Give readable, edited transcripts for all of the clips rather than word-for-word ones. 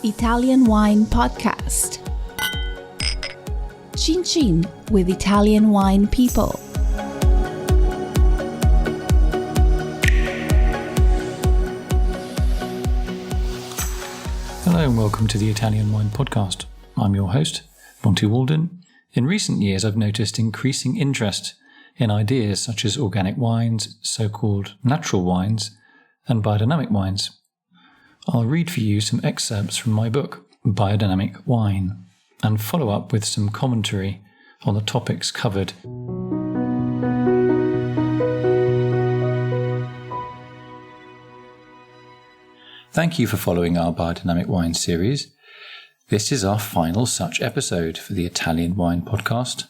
Italian Wine Podcast. Chin Chin with Italian wine people. Hello and welcome to the Italian Wine Podcast. I'm your host, Monty Waldin. In recent years, I've noticed increasing interest in ideas such as organic wines, so-called natural wines, and biodynamic wines. I'll read for you some excerpts from my book, Biodynamic Wine, and follow up with some commentary on the topics covered. Thank you for following our Biodynamic Wine series. This is our final such episode for the Italian Wine Podcast.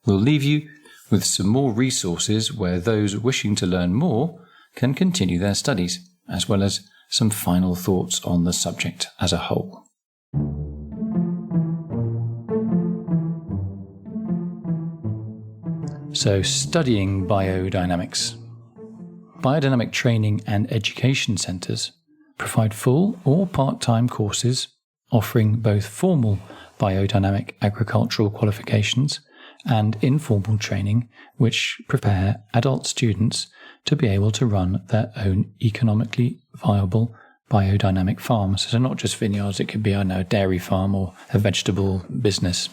We'll leave you with some more resources where those wishing to learn more can continue their studies, as well as some final thoughts on the subject as a whole. So, studying biodynamics. Biodynamic training and education centres provide full or part-time courses offering both formal biodynamic agricultural qualifications and informal training which prepare adult students to be able to run their own economically viable biodynamic farms. So not just vineyards, it could be, a dairy farm or a vegetable business.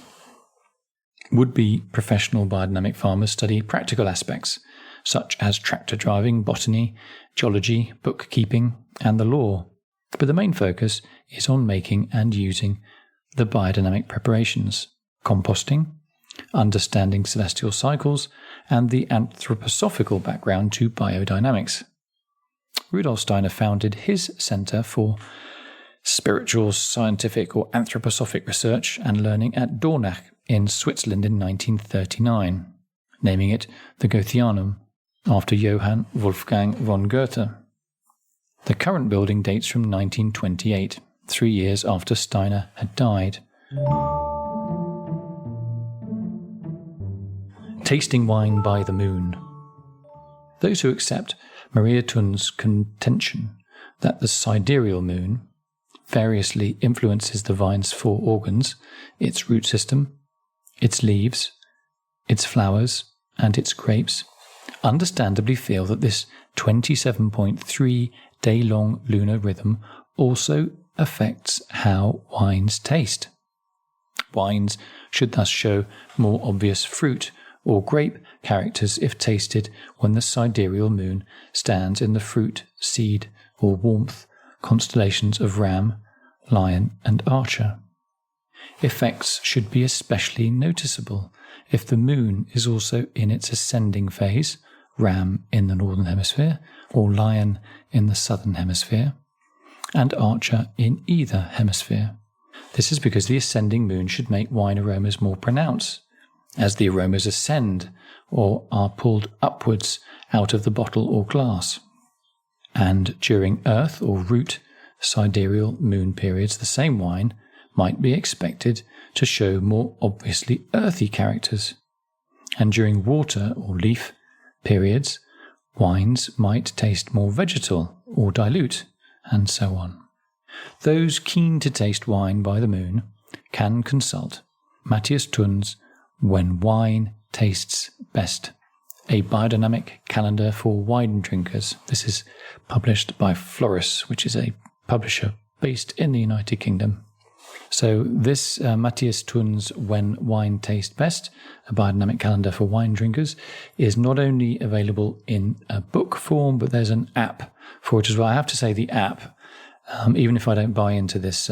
Would-be professional biodynamic farmers study practical aspects such as tractor driving, botany, geology, bookkeeping, and the law. But the main focus is on making and using the biodynamic preparations, composting, understanding celestial cycles, and the anthroposophical background to biodynamics. Rudolf Steiner founded his Center for Spiritual, Scientific or Anthroposophic Research and Learning at Dornach in Switzerland in 1939, naming it the Goetheanum, after Johann Wolfgang von Goethe. The current building dates from 1928, 3 years after Steiner had died. Tasting wine by the moon. Those who accept Maria Thun's contention that the sidereal moon variously influences the vine's four organs, its root system, its leaves, its flowers, and its grapes, understandably feel that this 27.3-day-long lunar rhythm also affects how wines taste. Wines should thus show more obvious fruit or grape characters if tasted when the sidereal moon stands in the fruit, seed, or warmth constellations of Ram, Lion, and Archer. Effects should be especially noticeable if the moon is also in its ascending phase, Ram in the northern hemisphere, or Lion in the southern hemisphere, and Archer in either hemisphere. This is because the ascending moon should make wine aromas more pronounced, as the aromas ascend or are pulled upwards out of the bottle or glass. And during earth or root sidereal moon periods, the same wine might be expected to show more obviously earthy characters. And during water or leaf periods, wines might taste more vegetal or dilute, and so on. Those keen to taste wine by the moon can consult Matthias Thun's When Wine Tastes Best, a biodynamic calendar for wine drinkers. This is published by Floris, which is a publisher based in the United Kingdom. So this Matthias Thun's When Wine Tastes Best, a biodynamic calendar for wine drinkers, is not only available in a book form, but there's an app for it as well. I have to say the app, even if I don't buy into this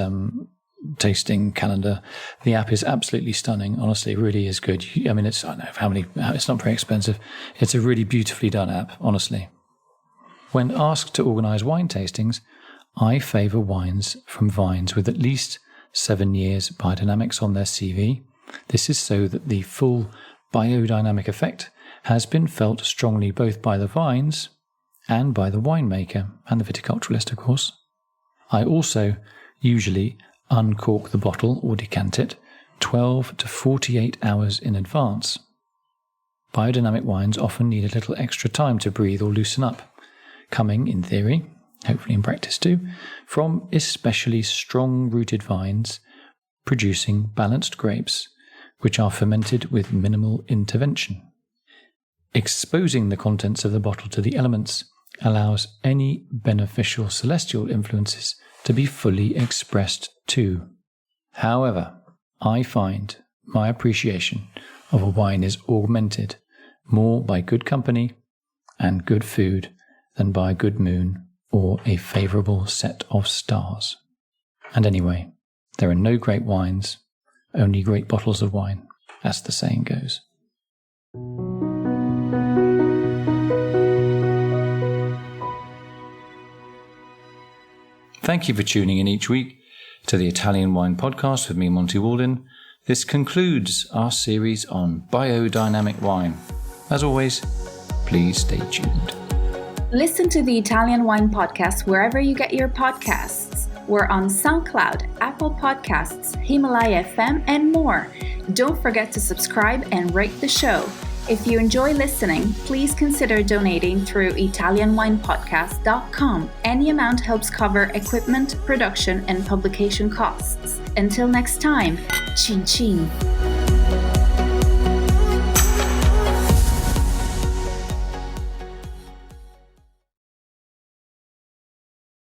tasting calendar, the app is absolutely stunning. Honestly, it really is good. I don't know it's not very expensive. It's a really beautifully done app, honestly. When asked to organise wine tastings, I favour wines from vines with at least 7 years biodynamics on their CV. This is so that the full biodynamic effect has been felt strongly both by the vines and by the winemaker and the viticulturalist, of course. I also usually uncork the bottle or decant it 12 to 48 hours in advance. Biodynamic wines often need a little extra time to breathe or loosen up, coming, in theory, hopefully in practice too, from especially strong-rooted vines producing balanced grapes, which are fermented with minimal intervention. Exposing the contents of the bottle to the elements allows any beneficial celestial influences to be fully expressed too. However, I find my appreciation of a wine is augmented more by good company and good food than by a good moon or a favourable set of stars. And anyway, there are no great wines, only great bottles of wine, as the saying goes. Thank you for tuning in each week to the Italian Wine Podcast with me, Monty Waldin. This concludes our series on biodynamic wine. As always, please stay tuned. Listen to the Italian Wine Podcast wherever you get your podcasts. We're on SoundCloud, Apple Podcasts, Himalaya FM, and more. Don't forget to subscribe and rate the show. If you enjoy listening, please consider donating through ItalianWinePodcast.com. Any amount helps cover equipment, production, and publication costs. Until next time, chin chin.